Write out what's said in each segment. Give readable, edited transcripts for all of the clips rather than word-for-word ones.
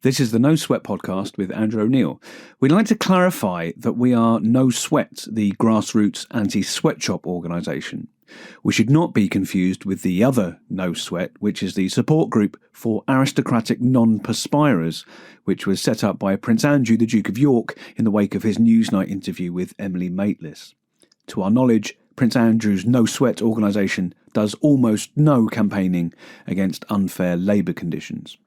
This is the No Sweat podcast with Andrew O'Neill. We'd like to clarify that we are No Sweat, the grassroots anti-sweatshop organisation. We should not be confused with the other No Sweat, which is the support group for aristocratic non-perspirers, which was set up by Prince Andrew, the Duke of York, in the wake of his Newsnight interview with Emily Maitlis. To our knowledge, Prince Andrew's No Sweat organisation does almost no campaigning against unfair labour conditions.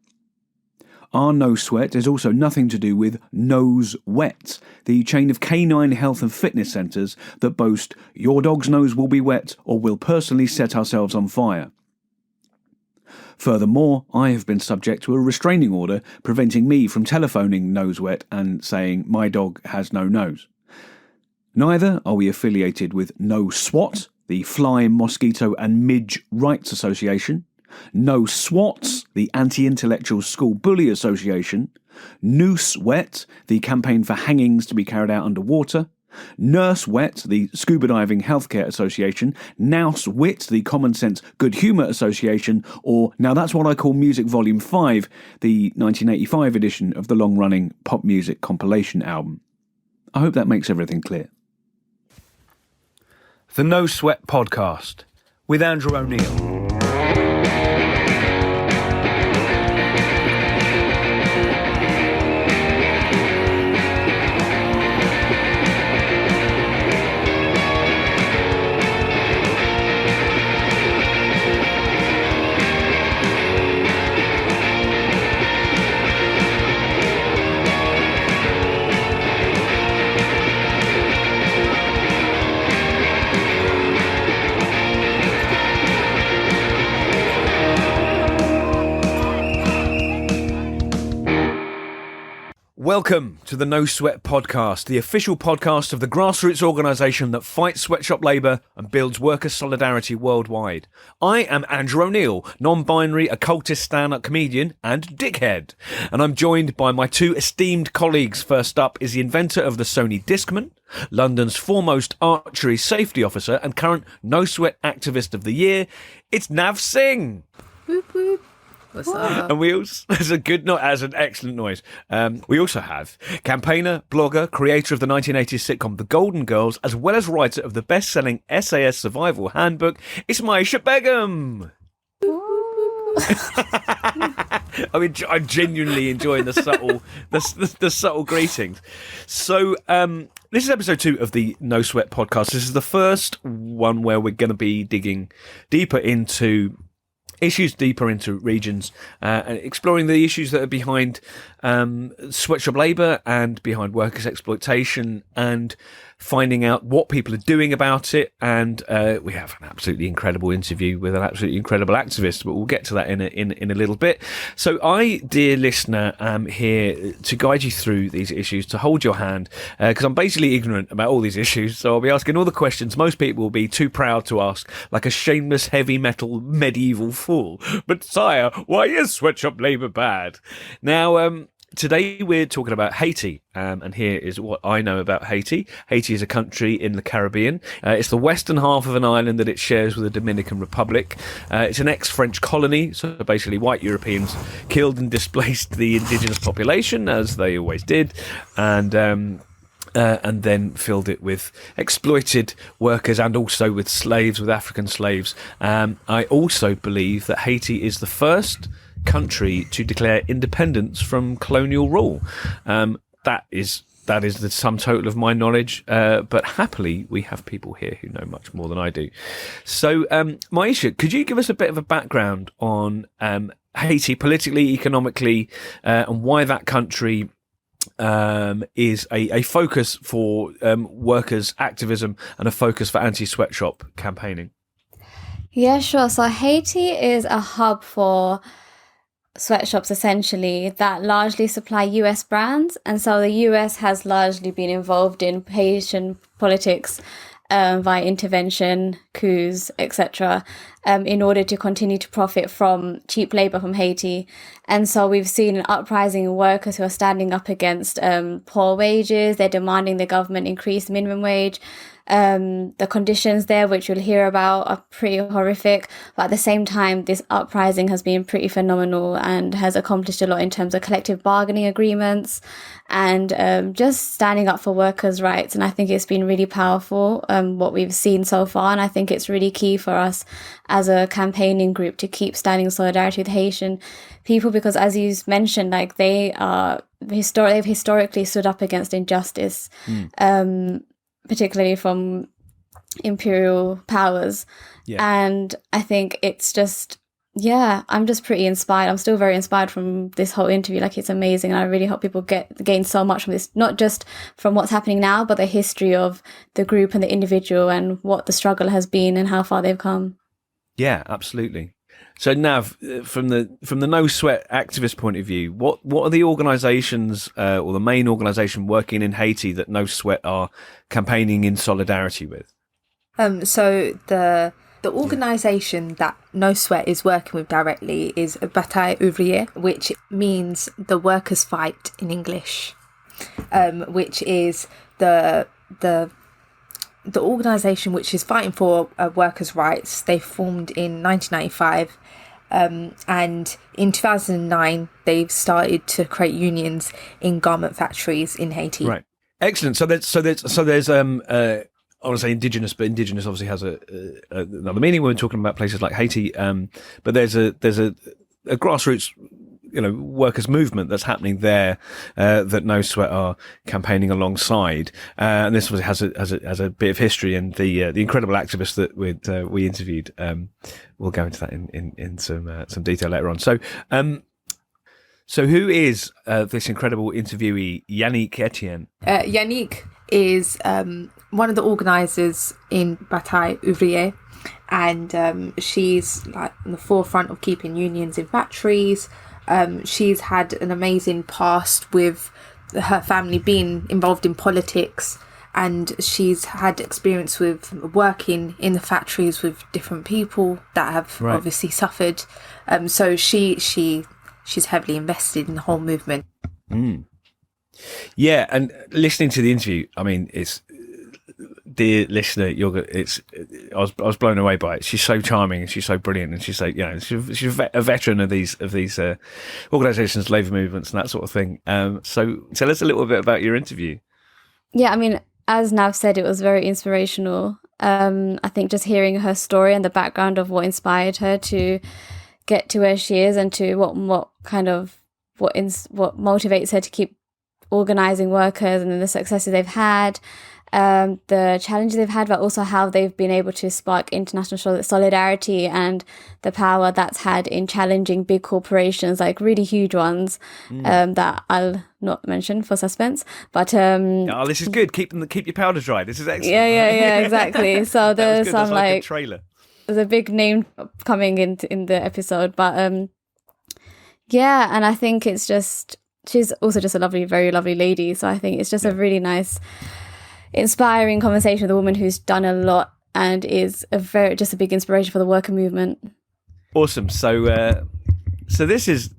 Our No Sweat is also nothing to do with Nose Wet, the chain of canine health and fitness centres that boast your dog's nose will be wet or we'll personally set ourselves on fire. Furthermore, I have been subject to a restraining order preventing me from telephoning Nose Wet and saying my dog has no nose. Neither are we affiliated with No Swat, the Fly, Mosquito and Midge Rights Association, No Swats, the Anti-Intellectual School Bully Association, Noose Wet, the campaign for hangings to be carried out underwater, Nurse Wet, the Scuba Diving Healthcare Association, Nouse Wit, the Common Sense Good Humour Association, or Now That's What I Call Music Volume 5, the 1985 edition of the long-running pop music compilation album. I hope that makes everything clear. The No Sweat podcast with Andrew O'Neill. Welcome to the No Sweat podcast, the official podcast of the grassroots organisation that fights sweatshop labour and builds worker solidarity worldwide. I am Andrew O'Neill, non-binary, occultist stand-up comedian and dickhead. And I'm joined by my two esteemed colleagues. First up is the inventor of the Sony Discman, London's foremost archery safety officer and current No Sweat activist of the year. It's Nav Singh. Whoop whoop. What's up? And we also, as an excellent noise. We also have campaigner, blogger, creator of the 1980s sitcom The Golden Girls, as well as writer of the best-selling SAS Survival Handbook. It's Mayisha Begum. I mean, I'm genuinely enjoying the subtle greetings. So, this is episode 2 of the No Sweat podcast. This is the first one where we're going to be digging deeper into regions, and exploring the issues that are behind sweatshop labour and behind workers' exploitation, and finding out what people are doing about it. And we have an absolutely incredible interview with an absolutely incredible activist, but we'll get to that in a little bit. So I, dear listener, am here to guide you through these issues, to hold your hand, because I'm basically ignorant about all these issues. So I'll be asking all the questions most people will be too proud to ask, like a shameless heavy metal medieval fool. But sire, why is sweatshop labour bad? Now, today we're talking about Haiti, and here is what I know about Haiti. Haiti is a country in the Caribbean. It's the western half of an island that it shares with the Dominican Republic. It's an ex-French colony, so basically white Europeans killed and displaced the indigenous population, as they always did, and then filled it with exploited workers and also with slaves, with African slaves. I also believe that Haiti is the first country to declare independence from colonial rule. That is the sum total of my knowledge, but happily we have people here who know much more than I do. So Mayisha, could you give us a bit of a background on Haiti politically, economically, and why that country is a focus for workers' activism and a focus for anti-sweatshop campaigning? Yeah, sure. So Haiti is a hub for sweatshops, essentially, that largely supply US brands. And so the US has largely been involved in Haitian politics via intervention, coups, etc., in order to continue to profit from cheap labour from Haiti. And so we've seen an uprising of workers who are standing up against poor wages. They're demanding the government increase minimum wage. The conditions there, which you'll hear about, are pretty horrific. But at the same time, this uprising has been pretty phenomenal and has accomplished a lot in terms of collective bargaining agreements and just standing up for workers' rights. And I think it's been really powerful, what we've seen so far. And I think it's really key for us as a campaigning group to keep standing in solidarity with Haitian people, because as you mentioned, like they've historically stood up against injustice. Particularly from imperial powers. And I think it's just, I'm just pretty inspired. I'm still very inspired from this whole interview. Like, it's amazing. And I really hope people gain so much from this, not just from what's happening now, but the history of the group and the individual and what the struggle has been and how far they've come. Yeah, absolutely. So Nav, from the No Sweat activist point of view, what are the organisations or the main organisation working in Haiti that No Sweat are campaigning in solidarity with? So the organisation that No Sweat is working with directly is Batay Ouvriye, which means the workers' fight in English, which is the organisation which is fighting for workers' rights. They formed in 1995. And in 2009, they've started to create unions in garment factories in Haiti. Right, excellent. So there's I want to say indigenous, but indigenous obviously has another meaning when we're talking about places like Haiti. But there's a grassroots, workers' movement that's happening there that No Sweat are campaigning alongside, and this obviously has a bit of history. And the incredible activist that we interviewed, we'll go into that in some detail later on. So who is this incredible interviewee, Yannick Etienne? Yannick is one of the organisers in Batay Ouvriye, and she's like on the forefront of keeping unions in factories. She's had an amazing past with her family being involved in politics, and she's had experience with working in the factories with different people that have obviously suffered. So she's heavily invested in the whole movement. Yeah, and listening to the interview, I mean, it's, dear listener, I was blown away by it. She's so charming and she's so brilliant, and she's so, she's a veteran of these organisations, labour movements, and that sort of thing. So tell us a little bit about your interview. Yeah, I mean, as Nav said, it was very inspirational. I think just hearing her story and the background of what inspired her to get to where she is, and to what motivates her to keep organising workers, and then the successes they've had, the challenges they've had, but also how they've been able to spark international solidarity and the power that's had in challenging big corporations, like really huge ones, that I'll not mention for suspense. But this is good. Keep your powder dry. This is excellent. Yeah, exactly. So there's some like a trailer. There's a big name coming in the episode, but and I think it's just, she's also just a lovely, very lovely lady. So I think it's just a really nice, inspiring conversation with a woman who's done a lot and is just a big inspiration for the worker movement. Awesome. So this is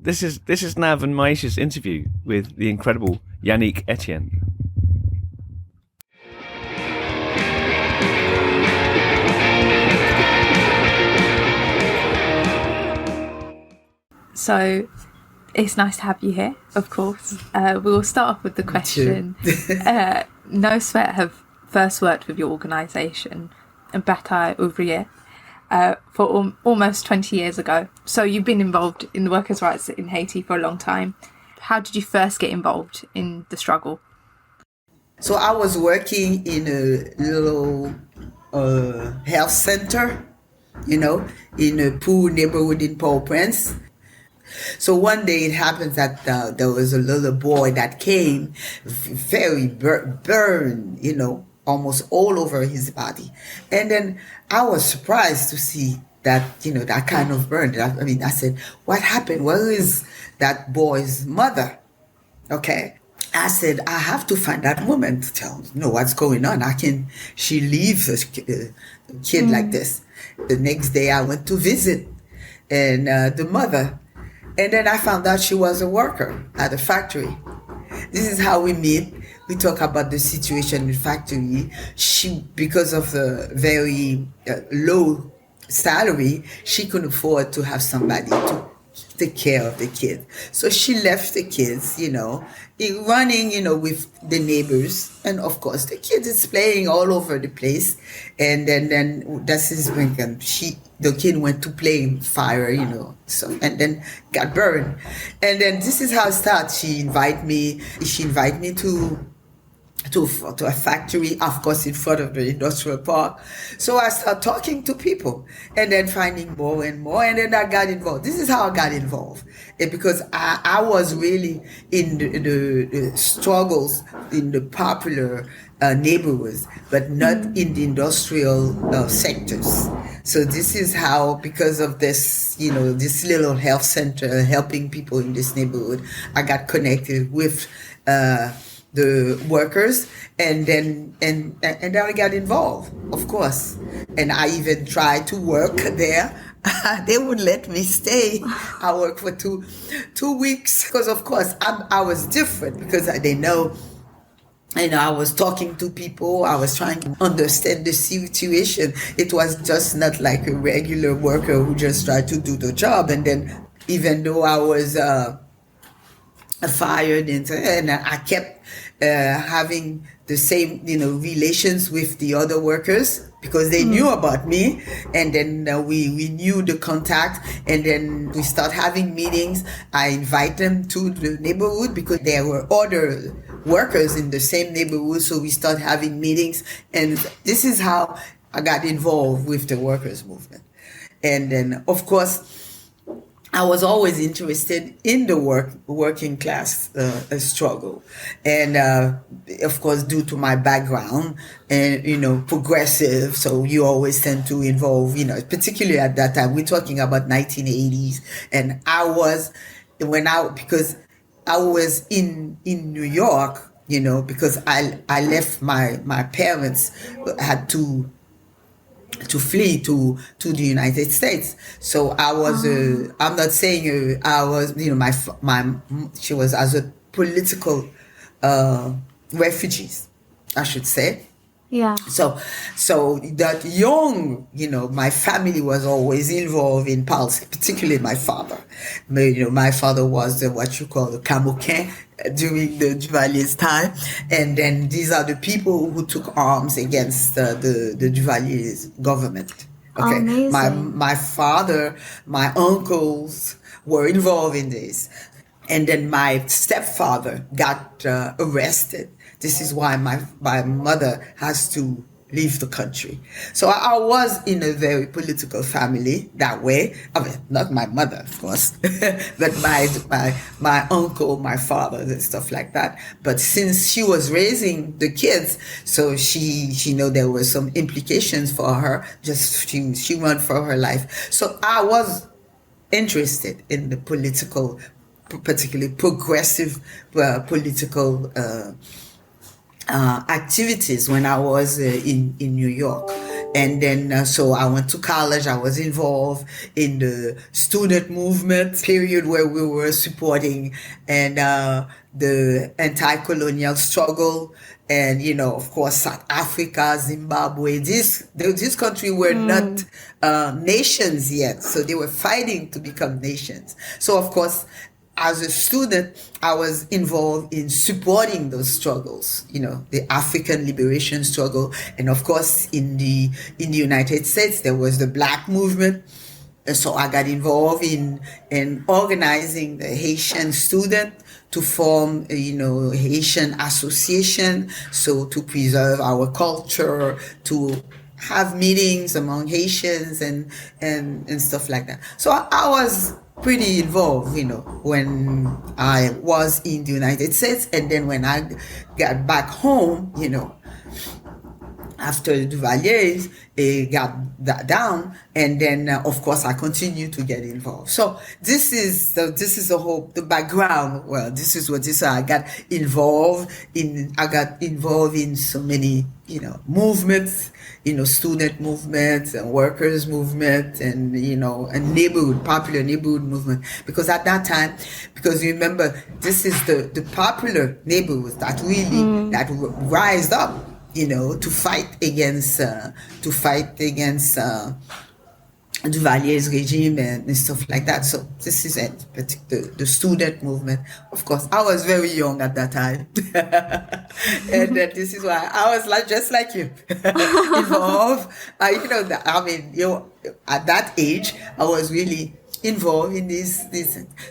Nav and Mayisha's interview with the incredible Yannick Etienne. So it's nice to have you here, of course. We will start off with the question. No Sweat have first worked with your organisation, Batay Ouvriye, for almost 20 years ago. So you've been involved in the workers' rights in Haiti for a long time. How did you first get involved in the struggle? So I was working in a little health center, in a poor neighborhood in Port-au-Prince. So one day it happens that there was a little boy that came very burned, almost all over his body. And then I was surprised to see that, that kind of burn. I said, what happened? Where is that boy's mother? Okay. I said, I have to find that woman to know what's going on. She leaves a kid like this. The next day I went to visit and the mother. And then I found out she was a worker at a factory. This is how we meet. we talk about the situation in the factory. She, because of the very low salary, she couldn't afford to have somebody to take care of the kids. So she left the kids, running, with the neighbors. And of course, the kids is playing all over the place. And then this is when the kid went to play in fire, so, and then got burned. And then this is how it starts. She invited me to a factory, of course, in front of the industrial park. So I started talking to people and then finding more and more. And then I got involved. This is how I got involved. Because I was really in the struggles in the popular neighborhoods, but not in the industrial sectors. So this is how, because of this, this little health center helping people in this neighborhood, I got connected with the workers, and then I got involved, of course. And I even tried to work there. They would let me stay. I worked for two weeks because, of course, I was different because they know. I was talking to people. I was trying to understand the situation. It was just not like a regular worker who just tried to do the job. And then, even though I was fired, and I kept having the same, relations with the other workers because they knew about me, and then we knew the contact, and then we start having meetings. I invite them to the neighborhood because there were other workers in the same neighborhood, so we start having meetings, and this is how I got involved with the workers' movement. And then, of course, I was always interested in the working class struggle, and of course, due to my background and progressive, so you always tend to involve, particularly at that time. We're talking about 1980s, and because I was in New York, because I left my parents had to flee to the United States. So I was, I'm not saying I was, she was as a political refugees, I should say. Yeah. So that young, my family was always involved in policy, particularly my father. My father was what you call a Camoquin during the Duvalier's time. And then these are the people who took arms against the Duvalier's government. Okay. Amazing. My father, my uncles were involved in this. And then my stepfather got arrested. This is why my mother has to leave the country. So I was in a very political family that way. I mean, not my mother, of course, but my uncle, my father, and stuff like that. But since she was raising the kids, so she there were some implications for her. Just she ran for her life. So I was interested in the political, particularly progressive political activities when I was in New York. And then so I went to college. I was involved in the student movement period where we were supporting and the anti-colonial struggle. And, of course, South Africa, Zimbabwe, these countries were not nations yet. So they were fighting to become nations. So, of course, as a student, I was involved in supporting those struggles, the African liberation struggle. And of course, in the United States, there was the Black movement. And so I got involved in organizing the Haitian student to form, Haitian association. So to preserve our culture, to have meetings among Haitians and stuff like that. So I was pretty involved, when I was in the United States. And then when I got back home, after Duvalier got that down, and then of course I continue to get involved. So this is the background. Well, this is what I got involved in. I got involved in so many movements, student movements and workers movement, and and popular neighborhood movement, because at that time, because you remember, this is the popular neighborhoods that really that rise up to fight against Duvalier's regime and stuff like that. So this is it, but the student movement. Of course, I was very young at that time, and this is why I was just like you, involved. At that age, I was really involved in this.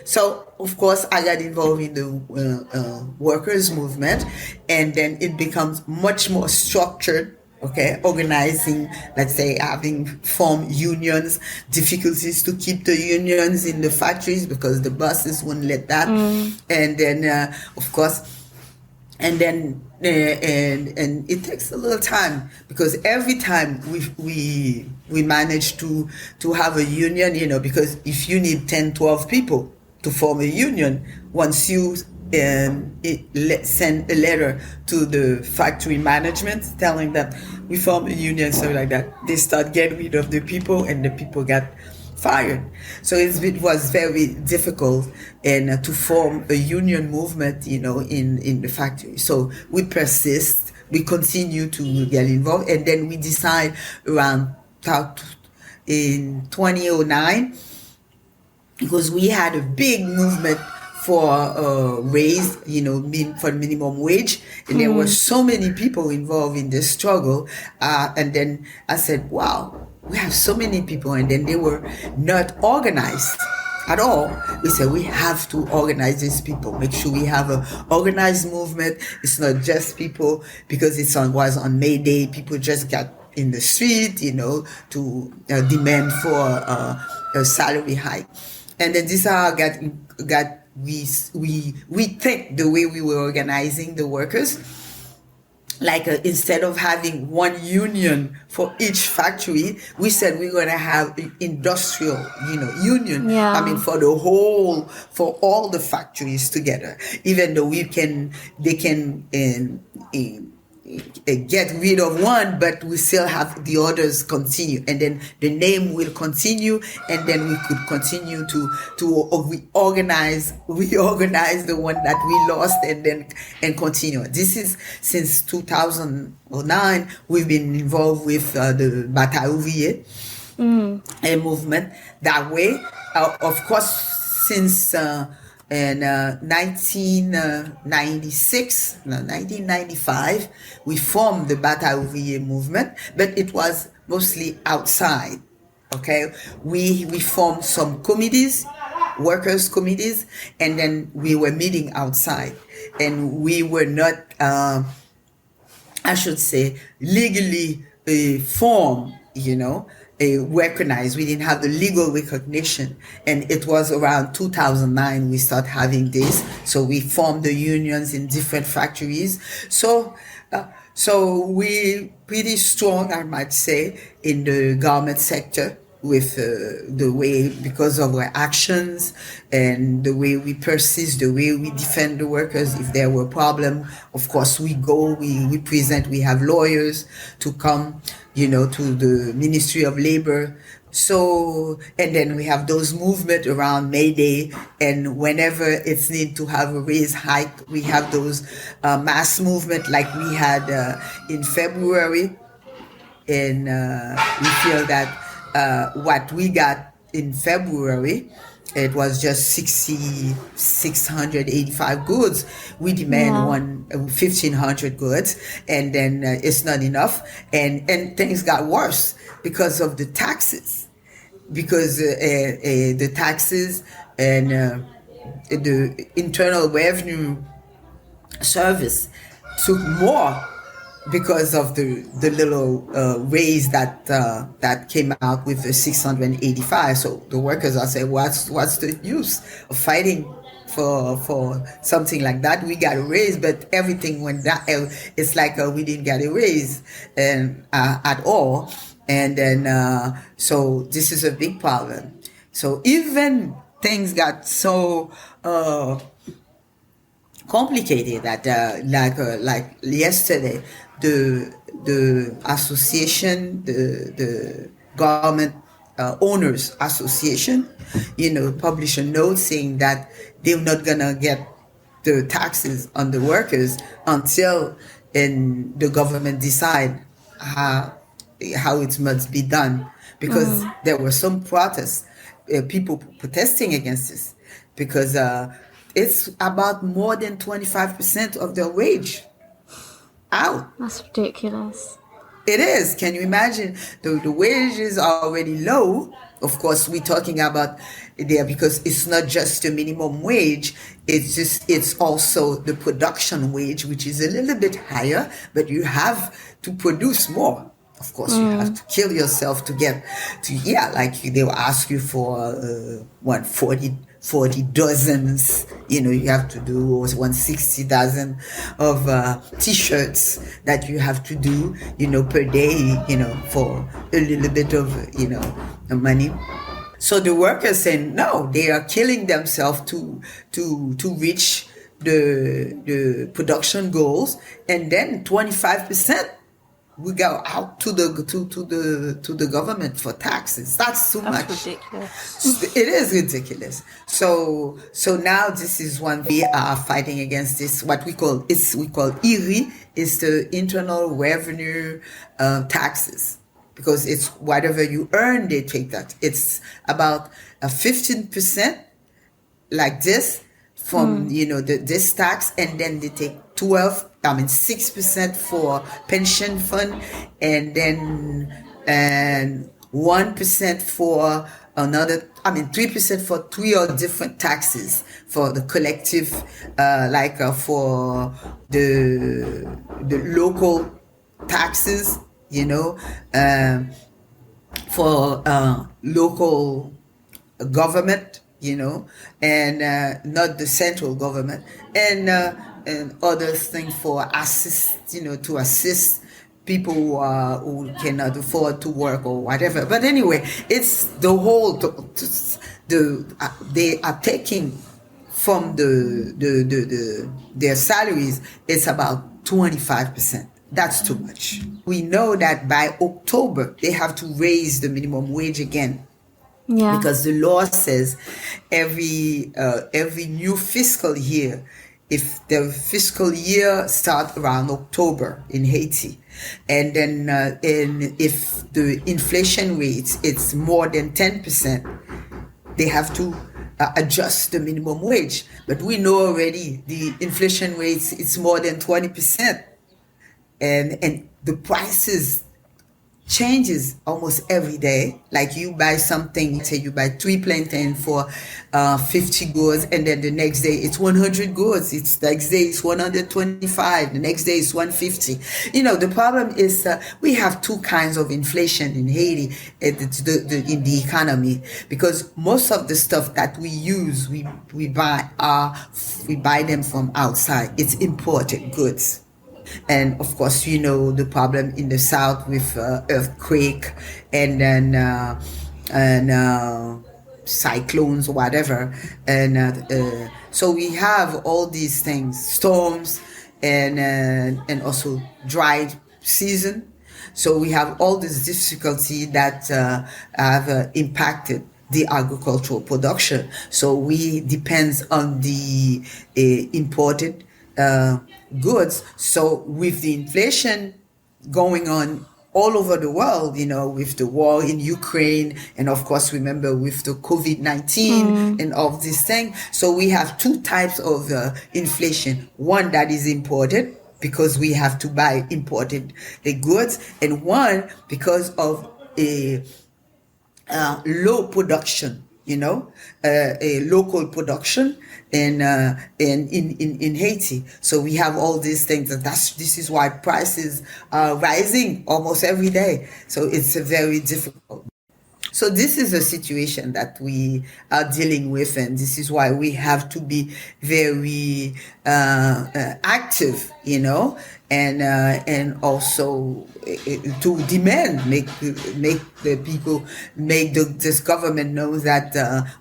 So of course I got involved in the workers movement, and then it becomes much more structured. Okay, organizing, let's say, having formed unions, difficulties to keep the unions in the factories because the bosses wouldn't let that, and then of course, and then and it takes a little time, because every time we manage to have a union, because if you need 10-12 people to form a union, once you send a letter to the factory management telling them we form a union, something like that, they start getting rid of the people, and the people got fired. So it was very difficult and to form a union movement, in the factory. So we persist, we continue to get involved, and then we decide around in 2009, because we had a big movement for raise, for minimum wage, and there were so many people involved in this struggle, and then I said, wow, we have so many people, and then they were not organized at all. We said we have to organize these people, make sure we have an organized movement. It's not just people, because was on May Day, people just got in the street, to demand for a salary hike, and then this is how I got. We think the way we were organizing the workers, like instead of having one union for each factory, we said we're going to have an industrial, union. Yeah. For all the factories together, even though they can get rid of one, but we still have the others continue, and then the name will continue, and then we could continue to reorganize the one that we lost, and continue. This is since 2009 we've been involved with the Batay Ouvriye a movement that way. Of course, since in 1995, we formed the Batay Ouvriye movement, but it was mostly outside. Okay, we formed some committees, workers' committees, and then we were meeting outside, and we were not, I should say, legally formed, recognized. We didn't have the legal recognition, and it was around 2009 we started having this. So we formed the unions in different factories. So we pretty strong, I might say, in the garment sector, with the way, because of our actions and the way we persist, the way we defend the workers. If there were problem, of course we go, we present, we have lawyers to come, to the Ministry of Labor. So, and then we have those movements around May Day, and whenever it's need to have a raise hike, we have those mass movement like we had in February, and we feel that what we got in February, it was just 685 goods. We demand 1,500 goods, and then it's not enough, and things got worse because of the taxes, because the taxes and the Internal Revenue Service took more, because of the little raise that came out with the 685. So the workers are saying, what's the use of fighting for something like that. We got a raise, but everything went down. It's like we didn't get a raise at all. And then, so this is a big problem. So even things got so complicated that like yesterday, the association, the government owners association, published a note saying that they're not gonna get the taxes on the workers until the government decide how it must be done, because there were some protests, people protesting against this, because it's about more than 25% of their wage out. That's ridiculous. It is. Can you imagine? The wages are already low. Of course, we're talking about there because it's not just the minimum wage. It's also the production wage, which is a little bit higher, but you have to produce more. Of course, you have to kill yourself to get to, like they will ask you for 40 dozens, you have to do 160 dozen of t-shirts that you have to do, per day, for a little bit of, money. So the workers saying, no, they are killing themselves to reach the production goals, and then 25% we go out to the government for taxes. That's too much. That's ridiculous. It is ridiculous. So now this is one we are fighting against this. What we call IRI, is the internal revenue taxes, because it's whatever you earn, they take that. It's about 15% like this from this tax, and then they take 6% for pension fund, and then 1% for another, 3% for 3 or different taxes for the collective, for the local taxes, for local government, and not the central government, and other things for to assist people who cannot afford to work or whatever. But anyway, it's the whole they are taking from their salaries. It's about 25%. That's too much. We know that by October they have to raise the minimum wage again. Yeah. Because the law says every new fiscal year, if the fiscal year starts around October in Haiti, and then if the inflation rate it's more than 10%, they have to adjust the minimum wage. But we know already the inflation rates it's more than 20%, and the prices changes almost every day. Like you buy something, say you buy 3 plantain for 50 goods, and then the next day it's 100 goods. It's the next day it's 125. The next day it's 150. The problem is we have 2 kinds of inflation in Haiti. It's in the economy, because most of the stuff that we use, we buy them from outside. It's imported goods. And of course, the problem in the south with earthquake and then cyclones, whatever, and so we have all these things, storms, and also dry season. So we have all this difficulty that have impacted the agricultural production. So we depends on the imported goods. So with the inflation going on all over the world, with the war in Ukraine, and of course, remember with the COVID-19 and all these things. So we have 2 types of inflation. One that is imported, because we have to buy imported goods, and one because of a low production, a local production in Haiti. So we have all these things, and this is why prices are rising almost every day. So it's very difficult. So this is a situation that we are dealing with, and this is why we have to be very active, and also to demand, make the people, make this government know that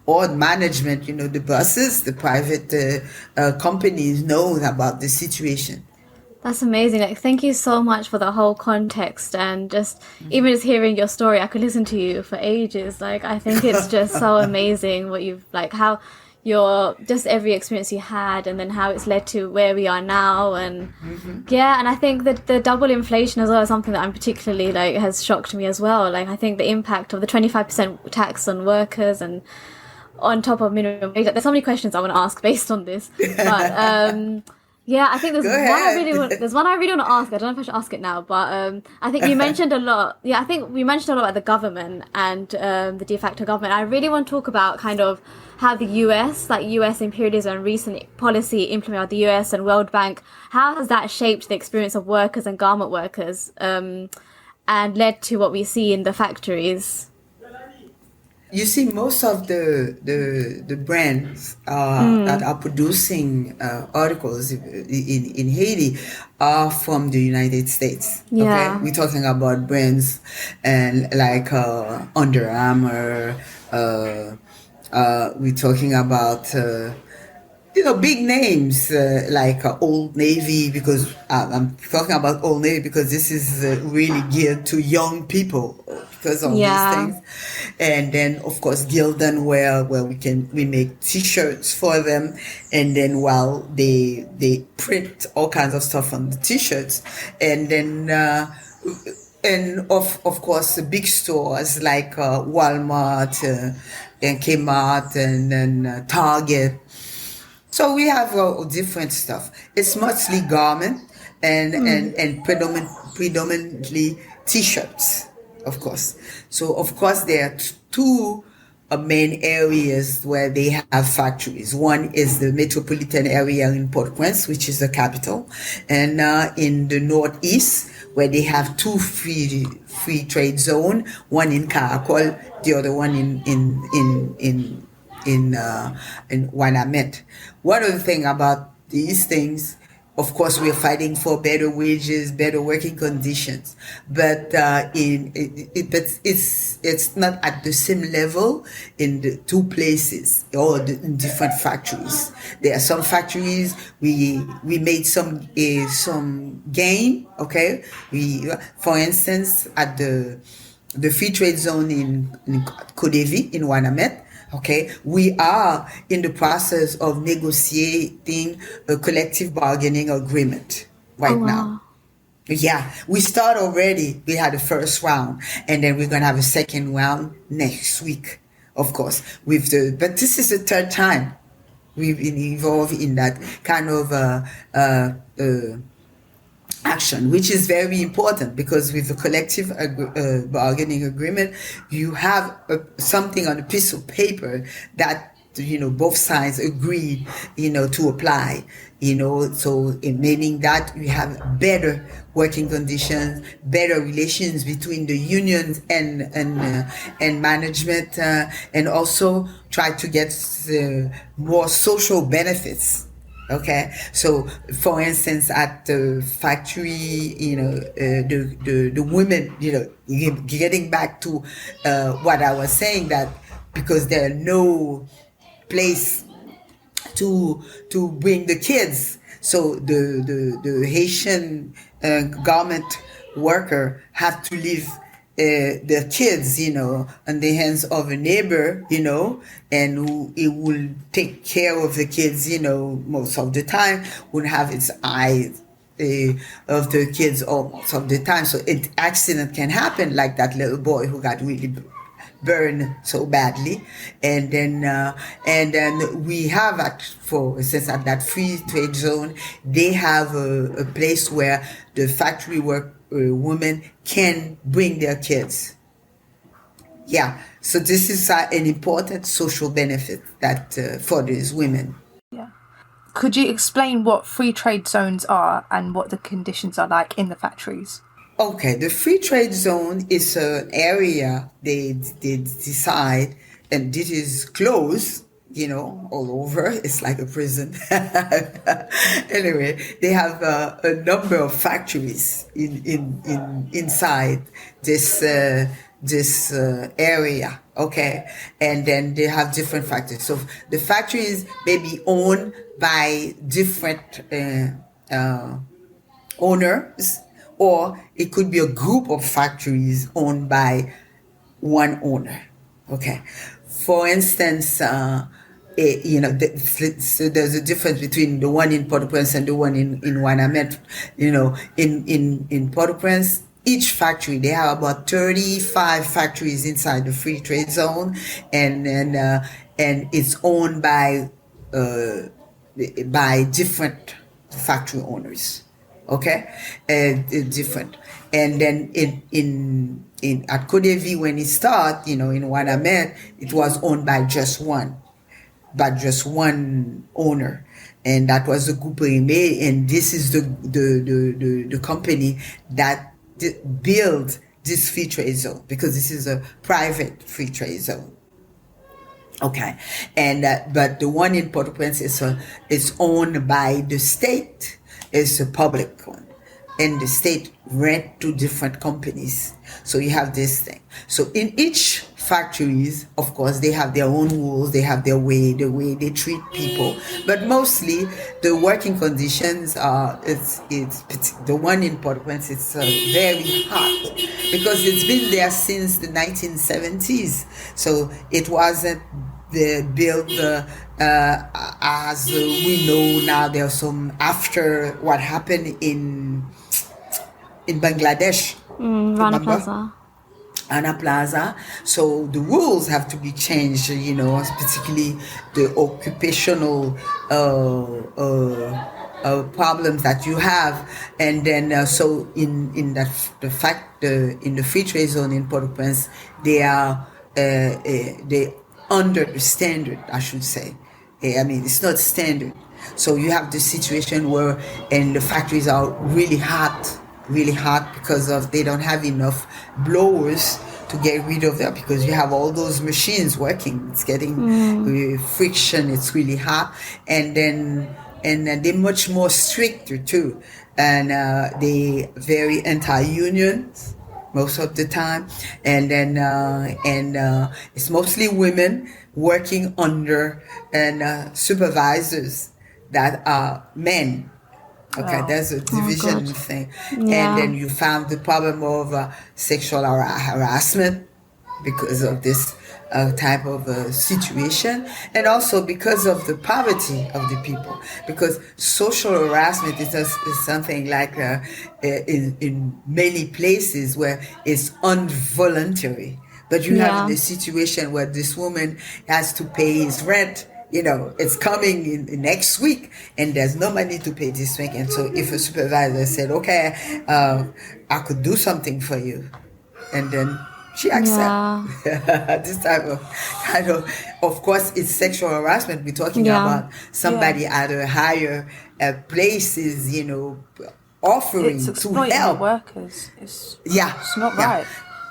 all management, the bosses, the private companies know about the situation. That's amazing. Like, thank you so much for the whole context, and just even just hearing your story, I could listen to you for ages. Like, I think it's just so amazing what you've, like, how your, just every experience you had, and then how it's led to where we are now. And yeah, and I think that the double inflation as well is something that I'm particularly, like, has shocked me as well. Like, I think the impact of the 25% tax on workers, and on top of minimum wage. There's so many questions I want to ask based on this, but yeah, I think there's one I really want to ask. I don't know if I should ask it now, but I think you mentioned a lot. Yeah, I think we mentioned a lot about the government and the de facto government. I really want to talk about kind of how the US, like US imperialism and recent policy implemented by the US and World Bank, how has that shaped the experience of workers and garment workers, and led to what we see in the factories? You see, most of the brands that are producing articles in Haiti are from the United States. Yeah. Okay, we're talking about brands and like Under Armour. We're talking about big names like Old Navy, because I'm talking about Old Navy because this is really geared to young people because of these things. And then of course Gildan, where we make T-shirts for them, and then they print all kinds of stuff on the T-shirts, and then and of course the big stores like Walmart and Kmart and then Target. So we have different stuff. It's mostly garment and predominantly T-shirts, of course. So of course there are two main areas where they have factories. One is the metropolitan area in Port-au-Prince, which is the capital, and in the northeast, where they have two free trade zone, one in Caracol, the other one in Wanamet. One of the things about these things, of course, we're fighting for better wages, better working conditions, but it's not at the same level in the two places or in different factories. There are some factories we made some gain. Okay, for instance, at the free trade zone in Kodevi in Wanamet. Okay, we are in the process of negotiating a collective bargaining agreement right now. Yeah, we start already. We had the first round, and then we're gonna have a second round next week, of course. But this is the third time we've been involved in that kind of action, which is very important, because with the collective bargaining agreement, you have something on a piece of paper that both sides agreed to apply, so meaning that we have better working conditions, better relations between the unions and management, and also try to get more social benefits. Okay, so for instance, at the factory, the women, getting back to what I was saying, that because there are no place to bring the kids, so the Haitian garment worker have to leave their kids, in the hands of a neighbor, and who it will take care of the kids, most of the time, would have its eyes of the kids almost of the time. So an accident can happen, like that little boy who got really burned so badly, and then we have for instance at that free trade zone, they have a place where the factory women can bring their kids. Yeah, so this is an important social benefit that for these women. Yeah. Could you explain what free trade zones are and what the conditions are like in the factories? Okay, the free trade zone is an area they decide, and this is closed, all over. It's like a prison. Anyway, they have a number of factories inside this area. Okay, and then they have different factories. So the factories may be owned by different owners, or it could be a group of factories owned by one owner. Okay, for instance, so there's a difference between the one in Port-au-Prince and the one in Wanamet. In Port-au-Prince, each factory, they have about 35 factories inside the free trade zone, and it's owned by different factory owners. Okay, different. And then in at Codevi, when it started, in Wanamet, it was owned by just one owner, and that was the Groupe Aimé, and this is the company that built this free trade zone, because this is a private free trade zone. Okay, and but the one in Port-au-Prince is owned by the state. It's a public one, and the state rent to different companies. So you have this thing. So in each factories, of course, they have their own rules. They have the way they treat people. But mostly, the working conditions are. It's the one in Port-au-Prince. It's very hot, because it's been there since the 1970s. So it wasn't built as we know now. There's some after what happened in Bangladesh. Rana Plaza. Rana Plaza. So the rules have to be changed, particularly the occupational problems that you have. And then so in the free trade zone in Port-au-Prince, they are under the standard, I should say. I mean, it's not standard. So you have the situation where, and the factories are really hot because they don't have enough blowers to get rid of that, because you have all those machines working. It's getting friction. It's really hot, and then they're much more stricter too, and they very anti-union most of the time, and then it's mostly women working under and supervisors that are men. Okay, there's a division thing. Yeah. And then you found the problem of sexual harassment because of this type of situation, and also because of the poverty of the people, because social harassment is something like in many places where it's involuntary, but you have the situation where this woman has to pay his rent. It's coming in next week, and there's no money to pay this week. And so if a supervisor said, okay, I could do something for you, and then she accepts this type of of course, it's sexual harassment. We're talking about somebody at a higher places, offering it's to help workers. It's not right.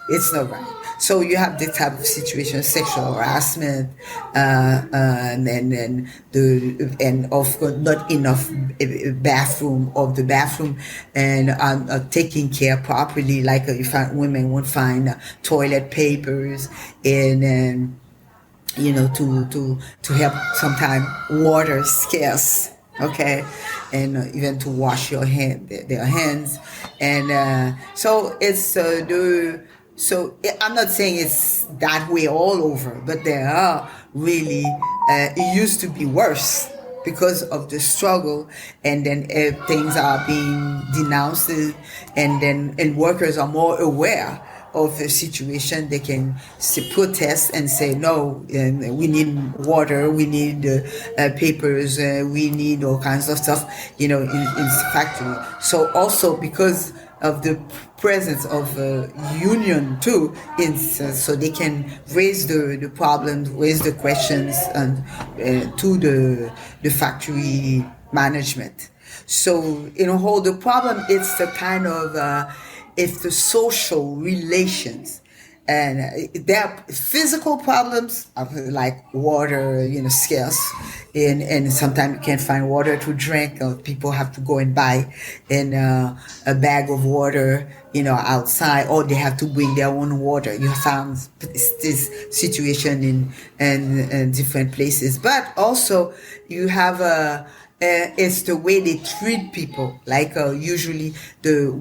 It's not right. So you have this type of situation, sexual harassment, and of course not enough bathroom and taking care properly. Like women won't find toilet papers and to help. Sometimes water scarce. Okay, and even to wash their hands, and so it's So I'm not saying it's that way all over, but there are really, it used to be worse because of the struggle, and then things are being denounced, and workers are more aware of the situation. They can protest and say, no, we need water, we need papers, we need all kinds of stuff, in the factory. So also because of the presence of union too, so they can raise the problems, raise the questions, and to the factory management. So the problem, it's the kind of it's the social relations. And there are physical problems like water, scarce, and sometimes you can't find water to drink, or people have to go and buy a bag of water, outside, or they have to bring their own water. You found this situation in different places, but also you have it's the way they treat people. Like usually the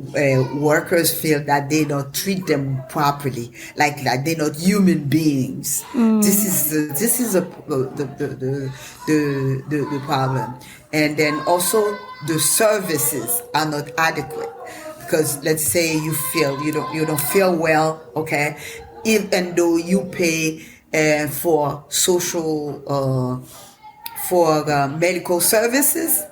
workers feel that they don't treat them properly, like they're not human beings. This is the problem, and then also the services are not adequate, because let's say you feel you don't feel well, okay, even though you pay for social. For medical services,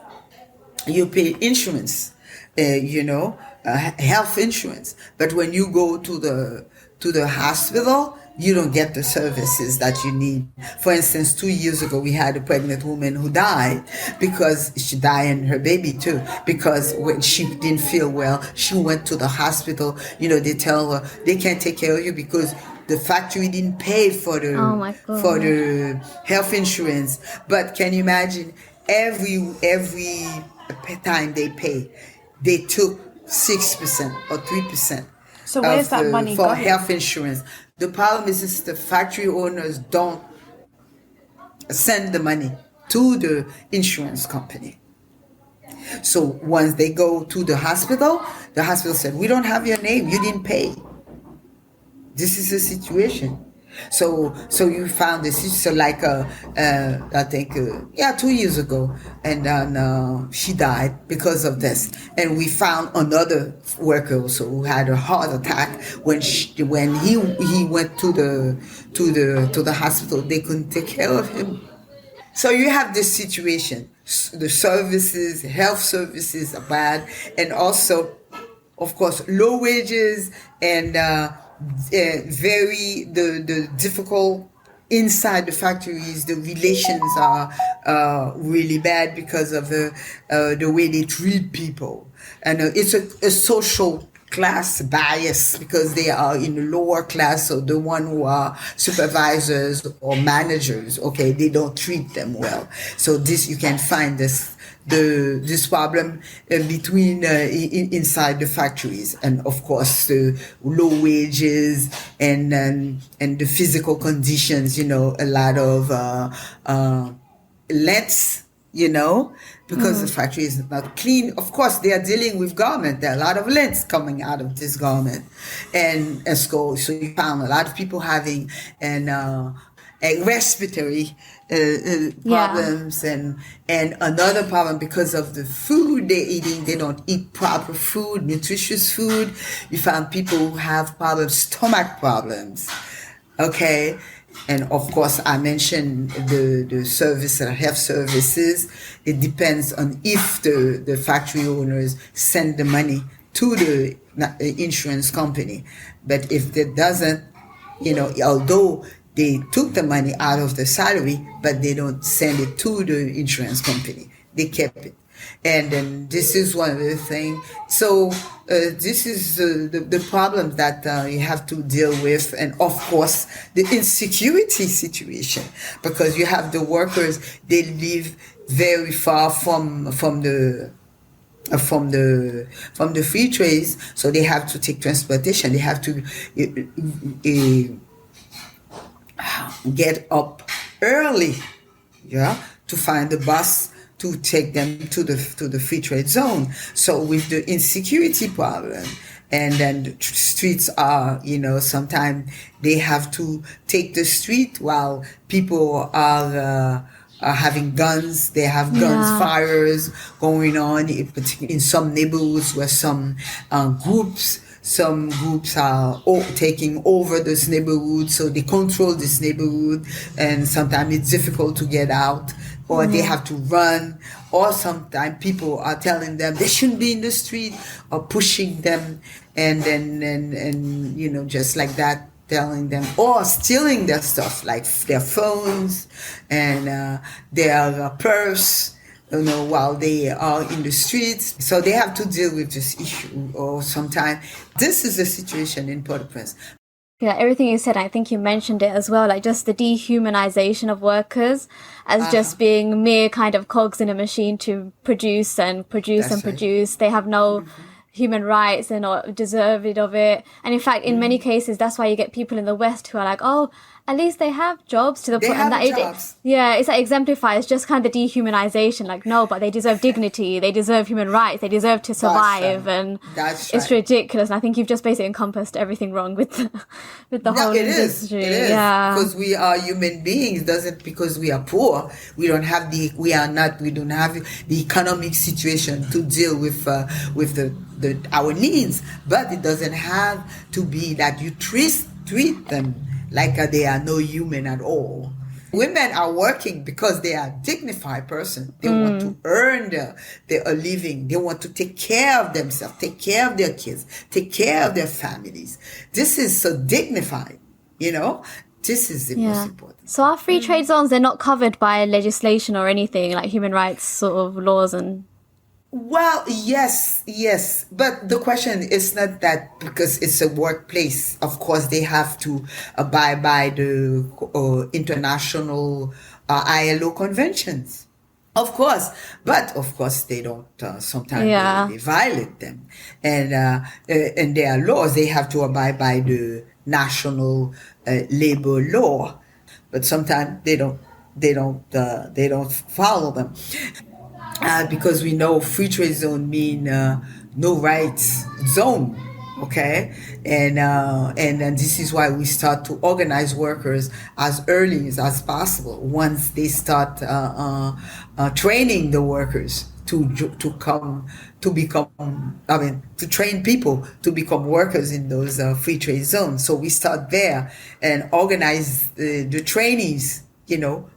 you pay insurance, health insurance. But when you go to the hospital, you don't get the services that you need. For instance, 2 years ago, we had a pregnant woman who died because she died, and her baby too, because when she didn't feel well, she went to the hospital. They tell her they can't take care of you because the factory didn't pay for the health insurance. But can you imagine, every time they pay, they took 6% or 3%. So where's that money for going? Health insurance? The problem is the factory owners don't send the money to the insurance company. So once they go to the hospital said, "We don't have your name. You didn't pay." This is the situation. So you found this. So like I think 2 years ago, and then she died because of this. And we found another worker also who had a heart attack when he went to the hospital. They couldn't take care of him. So you have this situation. The services, health services are bad, and also, of course, low wages and very the difficult inside the factories. The relations are really bad because of the way they treat people, and it's a social class bias, because they are in the lower class, so the one who are supervisors or managers, okay, they don't treat them well. So this, you can find this problem between inside the factories, and of course the low wages and the physical conditions. A lot of lets, because the factory is not clean. Of course, they are dealing with garment. There are a lot of lint coming out of this garment, and so you found a lot of people having respiratory problems, and another problem because of the food they're eating. They don't eat proper food, nutritious food. You found people who have problems, stomach problems. Okay. And of course, I mentioned the service and health services. It depends on if the factory owners send the money to the insurance company. But if they doesn't, although they took the money out of the salary, but they don't send it to the insurance company. They kept it. And then this is one of the things. So this is the problem that you have to deal with. And of course, the insecurity situation, because you have the workers, they live very far from the free trades, so they have to take transportation. They have to get up early, to find the bus to take them to the free trade zone. So with the insecurity problem, and then the streets are, sometimes they have to take the street while people are having guns. They have guns, fires going on, particularly in some neighborhoods where some groups are taking over this neighborhood, so they control this neighborhood, and sometimes it's difficult to get out, or they have to run, or sometimes people are telling them they shouldn't be in the street, or pushing them, and just like that, telling them, or stealing their stuff, like their phones and their purse, while they are in the streets. So they have to deal with this issue, or sometimes this is the situation in Port-au-Prince. Yeah, everything you said, I think you mentioned it as well, like just the dehumanization of workers as just being mere kind of cogs in a machine to produce and produce and produce. They have no human rights, they're not deserving of it. And in fact, in many cases, that's why you get people in the West who are like, oh, at least they have jobs to the point. Have And that jobs. it's like exemplifies just kind of the dehumanization. Like, no, but they deserve dignity, they deserve human rights, they deserve to survive. right. And That's it's right. ridiculous. And I think you've just basically encompassed everything wrong with the whole It is. industry. It is. Yeah. Because we are human beings. Doesn't because we are poor, we don't have the economic situation to deal with our needs. But it doesn't have to be that you treat them like they are no human at all. Women are working because they are dignified person. They want to earn a living. They want to take care of themselves, take care of their kids, take care of their families. This is so dignified, This is the most important. So our free trade zones, they're not covered by legislation or anything, like human rights sort of laws and... Well, yes. But the question is not that because it's a workplace. Of course, they have to abide by the international ILO conventions. Of course. But of course, they don't, sometimes they violate them. And there are laws. They have to abide by the national labor law. But sometimes they don't follow them. Because we know free trade zone mean no rights zone, okay, and this is why we start to organize workers as early as possible. Once they start training the workers to train people to become workers in those free trade zones. So we start there and organize the trainees,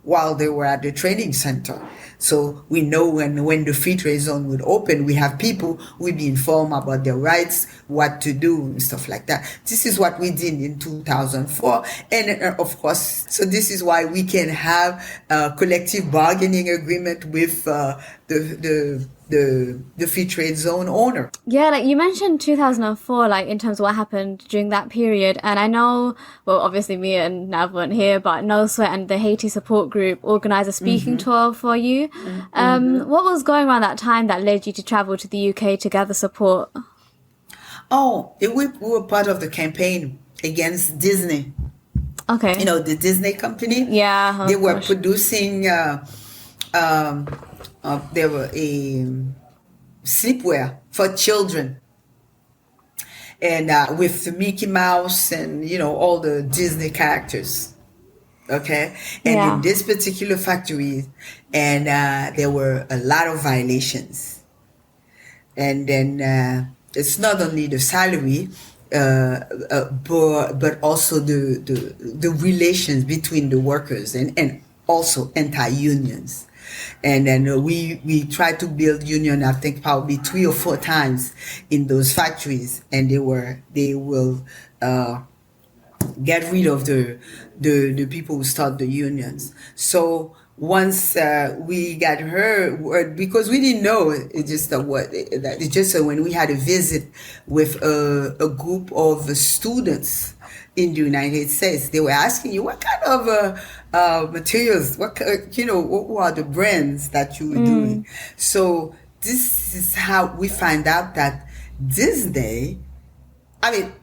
while they were at the training center. So we know when the free trade zone would open, we have people who will be informed about their rights, what to do, and stuff like that. This is what we did in 2004. And of course, so this is why we can have a collective bargaining agreement with the free trade zone owner. Yeah, like you mentioned 2004, like in terms of what happened during that period. And I know, well, obviously me and Nav weren't here, but No Sweat and the Haiti support group organized a speaking tour for you. What was going on that time that led you to travel to the UK to gather support? Oh, we were part of the campaign against Disney. Okay. The Disney company. Yeah. They were producing... there were a sleepwear for children, and with the Mickey Mouse and all the Disney characters. Okay, and in this particular factory, and there were a lot of violations, and then it's not only the salary. But also the relations between the workers and also anti-unions. And then we tried to build union, I think probably 3 or 4 times in those factories, and they will get rid of the people who start the unions. So once we got her, because we didn't know, it's just when we had a visit with a group of students in the United States, they were asking you what kind of materials, what are the brands that you were doing. So this is how we find out that Disney,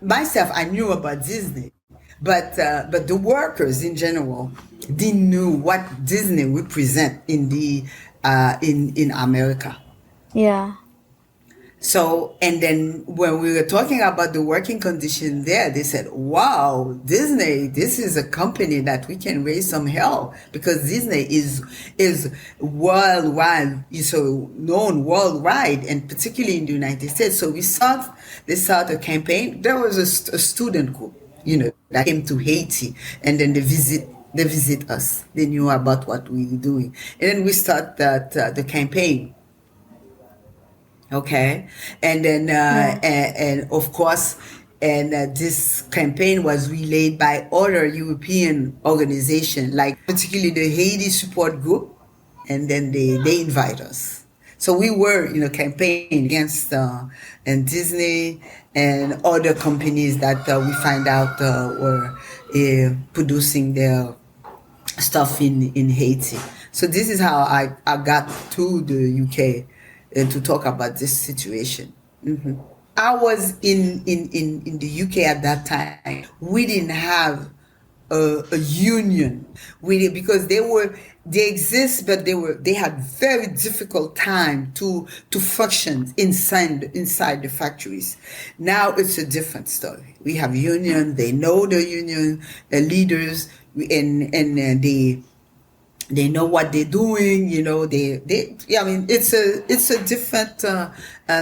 myself, I knew about Disney, but the workers in general didn't know what Disney represent in the in America. Yeah. So, and then when we were talking about the working condition there, they said, wow, Disney, this is a company that we can raise some hell, because Disney is worldwide, so known worldwide, and particularly in the United States. So they started a campaign. There was a student group, that came to Haiti, and then they visit us. They knew about what we were doing. And then we start the campaign. Okay, and then and of course, and this campaign was relayed by other European organizations, like particularly the Haiti Support Group, and then they invite us. So we were in a campaign against and Disney and other companies that we find out were producing their stuff in Haiti. So this is how I got to the UK to talk about this situation. I was in the UK at that time. We didn't have a union with it because they exist, but they had very difficult time to function inside the factories. Now it's a different story. We have union. They know the union leaders, and they know what they're doing. You know, I mean, it's a different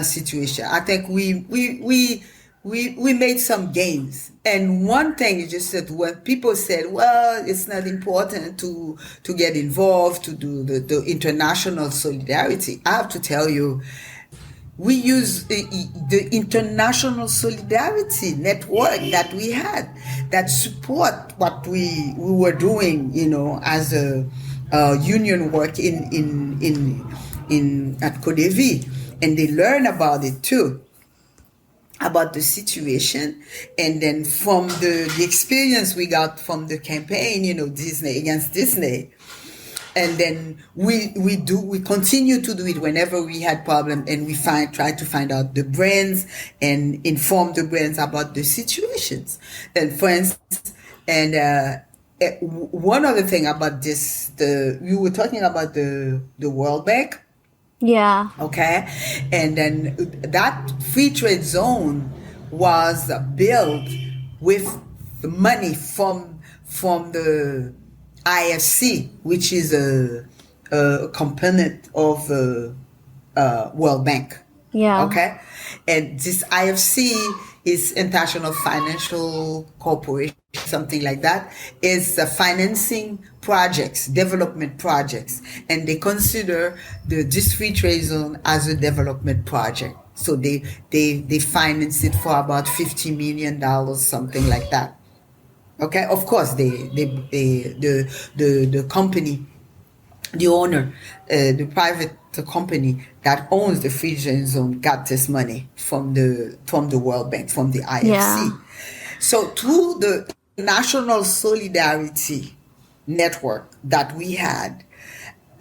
situation. I think we made some gains. And one thing you just said, when people said, well, it's not important to get involved, to do the international solidarity, I have to tell you, we use the international solidarity network that we had that support what we were doing, you know, as a union work in at Codevi, and they learn about it too, about the situation. And then from the experience we got from the campaign, you know, Disney against Disney, and then we continue to do it whenever we had problem, and we try to find out the brands and inform the brands about the situations. And for instance, and one other thing about this, you were talking about the World Bank. Yeah. Okay. And then that free trade zone was built with the money from the IFC, which is a component of World Bank. Yeah. Okay. And this IFC is International Financial Corporation, something like that, is financing projects, development projects, and they consider this free trade zone as a development project. So they finance it for about $50 million, something like that. Okay, of course, the company, the owner, the private company that owns the free trade zone got this money from the World Bank, from the IFC. Yeah. So through the national solidarity network that we had,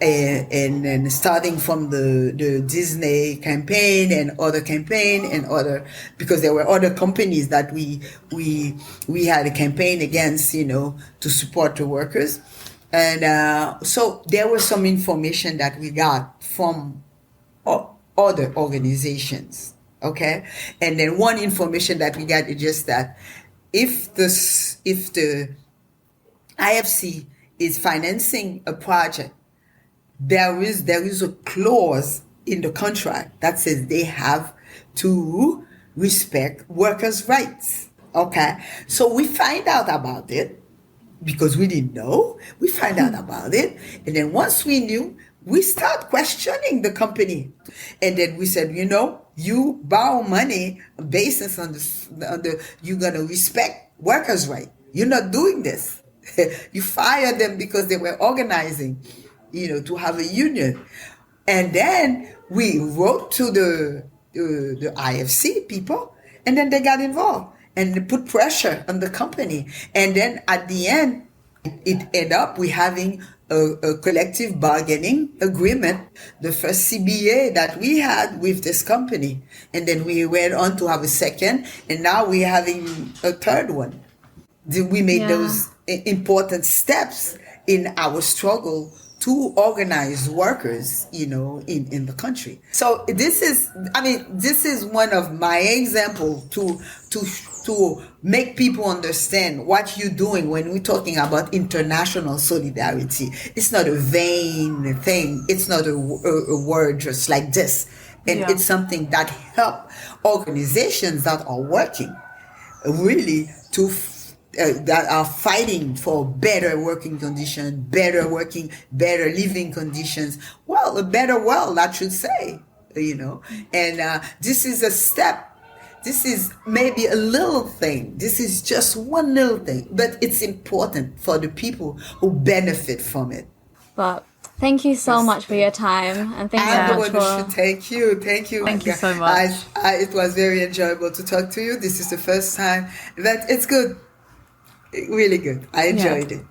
and starting from the Disney campaign and other campaign and other, because there were other companies that we had a campaign against, you know, to support the workers. And so there was some information that we got from other organizations, okay? And then one information that we got is just that if the IFC is financing a project, there is a clause in the contract that says they have to respect workers' rights, okay? So we find out about it, because we didn't know. We find out about it, and then once we knew, we start questioning the company, and then we said, you know, you borrow money based on the you're gonna respect workers' right. You're not doing this. You fire them because they were organizing, you know, to have a union, and then we wrote to the IFC people, and then they got involved. And they put pressure on the company. And then at the end, it ended up we having a collective bargaining agreement, the first CBA that we had with this company. And then we went on to have a second, and now we're having a third one. We made those important steps in our struggle to organize workers, you know, in the country. So this is one of my examples to make people understand what you're doing when we're talking about international solidarity. It's not a vain thing. It's not a word just like this. And it's something that help organizations that are working really to that are fighting for better working conditions, better living conditions. Well, a better world, I should say, you know. And this is a step. This is maybe a little thing. This is just one little thing, but it's important for the people who benefit from it. But Thank you so much for your time, and thank you I'm the so one much who should thank you. Thank you. Thank you so much. It was very enjoyable to talk to you. This is the first time that it's good. Really good. I enjoyed it.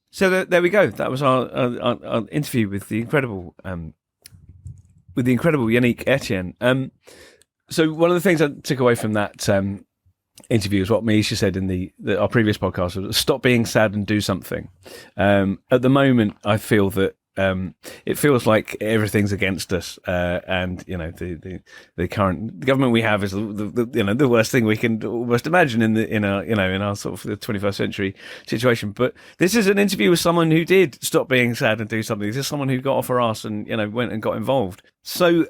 So there we go. That was our interview with the incredible Yannick Etienne. So one of the things I took away from that interview is what Mayisha said in our previous podcast: was stop being sad and do something. At the moment, I feel that it feels like everything's against us, and you know the current government we have is the worst thing we can almost imagine in our sort of the 21st century situation. But this is an interview with someone who did stop being sad and do something. This is someone who got off her ass and went and got involved. So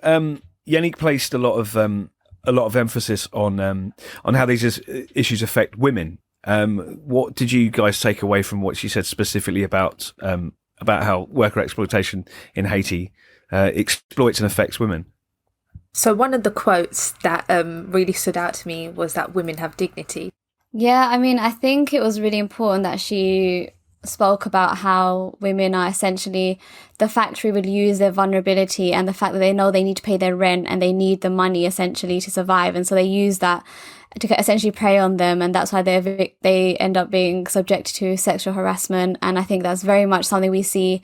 Yannick placed a lot of emphasis on how these issues affect women. What did you guys take away from what she said specifically about how worker exploitation in Haiti exploits and affects women? So one of the quotes that really stood out to me was that women have dignity. Yeah, I mean, I think it was really important that she spoke about how women are essentially, the factory will use their vulnerability and the fact that they know they need to pay their rent and they need the money essentially to survive, and so they use that to essentially prey on them, and that's why they end up being subjected to sexual harassment. And I think that's very much something we see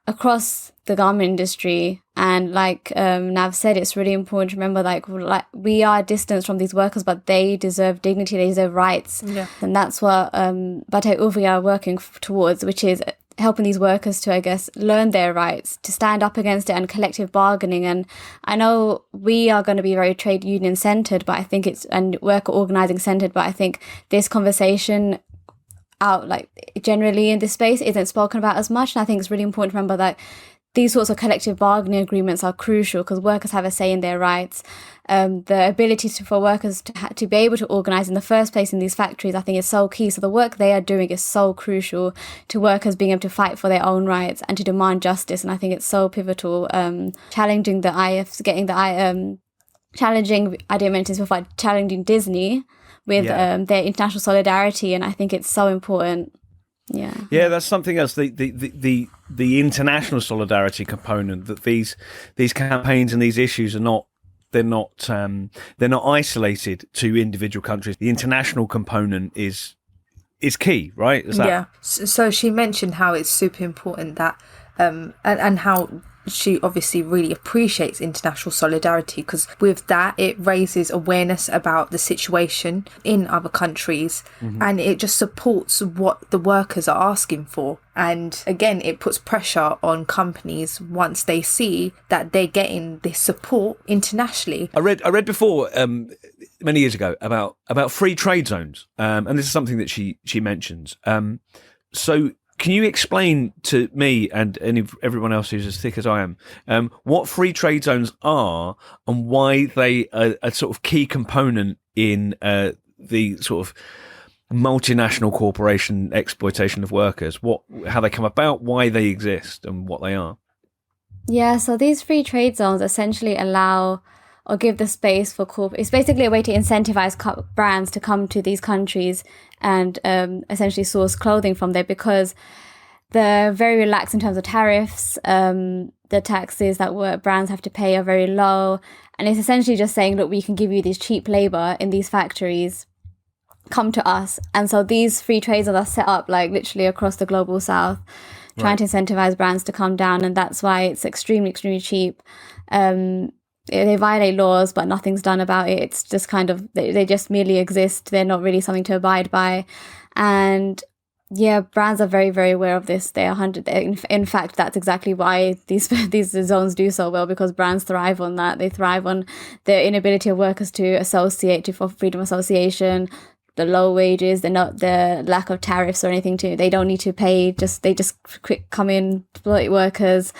across the garment industry. And like Nav said, it's really important to remember like we are distanced from these workers, but they deserve dignity, they deserve rights. Yeah. And that's what Batay Ouvriye are working towards, which is helping these workers to, I guess, learn their rights, to stand up against it, and collective bargaining. And I know we are going to be very trade union centered, but I think and worker organizing centered, but I think this conversation out like generally in this space isn't spoken about as much. And I think it's really important to remember that these sorts of collective bargaining agreements are crucial because workers have a say in their rights. The ability for workers to be able to organise in the first place in these factories, I think, is so key. So the work they are doing is so crucial to workers being able to fight for their own rights and to demand justice. And I think it's so pivotal. Challenging the IFs, challenging, I didn't mention this before, challenging Disney with their international solidarity. And I think it's so important. Yeah, that's something else. The international solidarity component, that these campaigns and these issues are they're not isolated to individual countries. The international component is key, right? Yeah. So she mentioned how it's super important that and how she obviously really appreciates international solidarity, because with that it raises awareness about the situation in other countries, and it just supports what the workers are asking for. And again, it puts pressure on companies once they see that they're getting this support internationally. I read before many years ago about free trade zones, and this is something that she mentions. So can you explain to me and everyone else who's as thick as I am, what free trade zones are and why they are a sort of key component in the sort of multinational corporation exploitation of workers, how they come about, why they exist, and what they are? Yeah, so these free trade zones essentially allow or give the space for it's basically a way to incentivize brands to come to these countries and essentially source clothing from there, because they're very relaxed in terms of tariffs. The taxes that brands have to pay are very low, and it's essentially just saying, look, we can give you this cheap labor in these factories, come to us. And so these free trade zones are set up like literally across the global south, trying to incentivize brands to come down, and that's why it's extremely cheap. They violate laws, but nothing's done about it. It's just kind of, they just merely exist. They're not really something to abide by. And yeah, brands are very, very aware of this. They are in fact, that's exactly why these zones do so well, because brands thrive on that. They thrive on the inability of workers to associate, for freedom of association, the low wages, the lack of tariffs or anything. They don't need to pay. They just quick come in, exploit workers,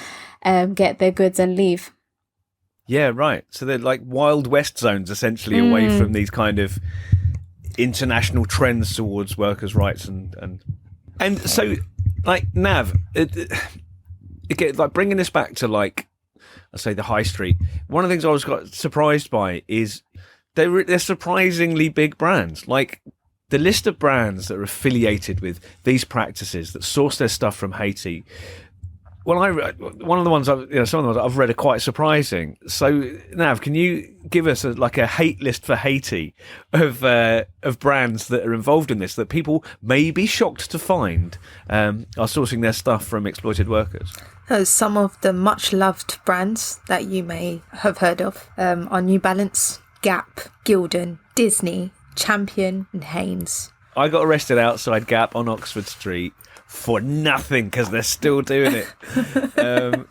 get their goods and leave. Yeah, right. So they're like Wild West zones, essentially, away from these kind of international trends towards workers' rights and so, like, Nav, again, like bringing this back to, like, I say, the high street. One of the things I was got surprised by is they're surprisingly big brands. Like the list of brands that are affiliated with these practices that source their stuff from Haiti. Well, one of the ones some of the ones I've read are quite surprising. So, Nav, can you give us a hate list for Haiti of brands that are involved in this that people may be shocked to find are sourcing their stuff from exploited workers? Some of the much loved brands that you may have heard of are New Balance, Gap, Gildan, Disney, Champion, and Hanes. I got arrested outside Gap on Oxford Street for nothing because they're still doing it.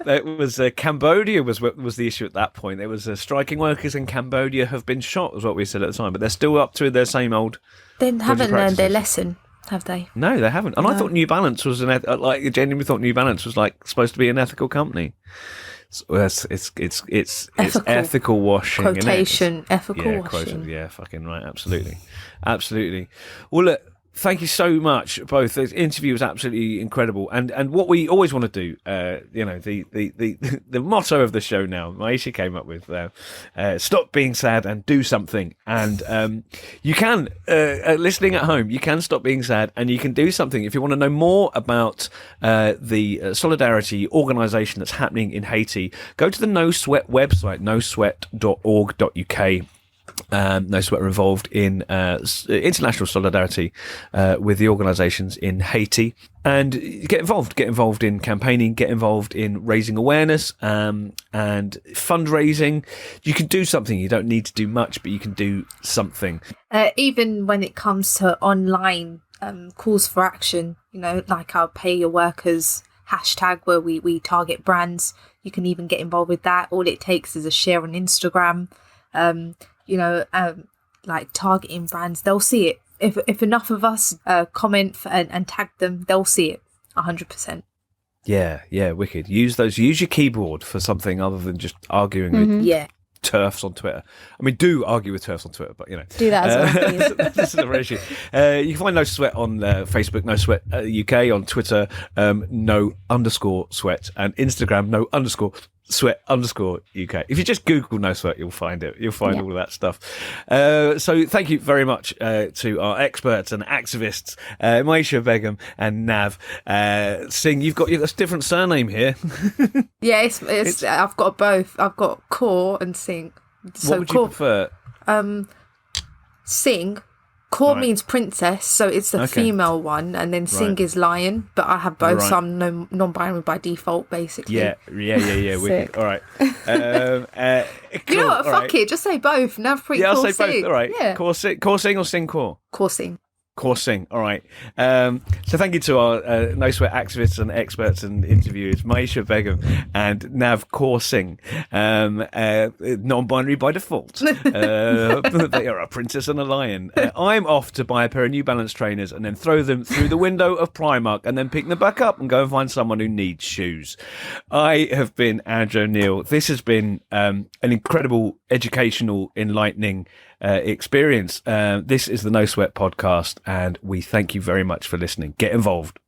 It was Cambodia was the issue at that point. There was striking workers in Cambodia have been shot, was what we said at the time, but they're still up to their same old. They haven't learned their lesson, have they? No, they haven't. And no. I thought New Balance was genuinely thought New Balance was supposed to be an ethical company. So it's ethical washing. Quotation, ethical washing. Yeah, fucking right. Absolutely. Well, look. Thank you so much, both. The interview was absolutely incredible, and what we always want to do, the motto of the show now, Mayisha came up with, stop being sad and do something. And you can, listening at home, you can stop being sad and you can do something. If you want to know more about the solidarity organisation that's happening in Haiti, go to the No Sweat website, nosweat.org.uk. No Sweat are involved in international solidarity with the organisations in Haiti, and get involved in campaigning, get involved in raising awareness and fundraising. You can do something. You don't need to do much, but you can do something. Even when it comes to online calls for action, like our Pay Your Workers hashtag where we target brands, you can even get involved with that. All it takes is a share on Instagram. Like targeting brands, they'll see it. If enough of us comment and tag them, they'll see it 100%. Yeah, wicked. Use your keyboard for something other than just arguing with TERFs on Twitter. I mean, do argue with TERFs on Twitter, but do that as well, please. This is a issue. You can find No Sweat on Facebook, No Sweat UK, on Twitter, no_sweat, and Instagram, no_sweat_UK. If you just Google No Sweat, you'll find it. You'll find all of that stuff. So thank you very much to our experts and activists, Mayisha Begum and Nav Singh. You've got a different surname here. Yeah, it's I've got both. I've got Kaur and Singh. So what would you prefer? Singh. Kaur means princess, so it's the female one, and then Singh is lion, but I have both, so I'm non-binary by default, basically. Yeah, wicked. All right. Cool. You know what, fuck it, just say both. Navpreet, yeah, I'll say Singh. both, all right. Yeah. Kaur Singh or Singh Kaur? Kaur Singh. Coursing, all right. So thank you to our No Sweat activists and experts and interviewers, Mayisha Begum and Nav Coursing, non-binary by default. They are a princess and a lion. I'm off to buy a pair of New Balance trainers and then throw them through the window of Primark and then pick them back up and go and find someone who needs shoes. I have been Andrew O'Neill. This has been an incredible, educational, enlightening experience. This is the No Sweat podcast, and we thank you very much for listening. Get involved.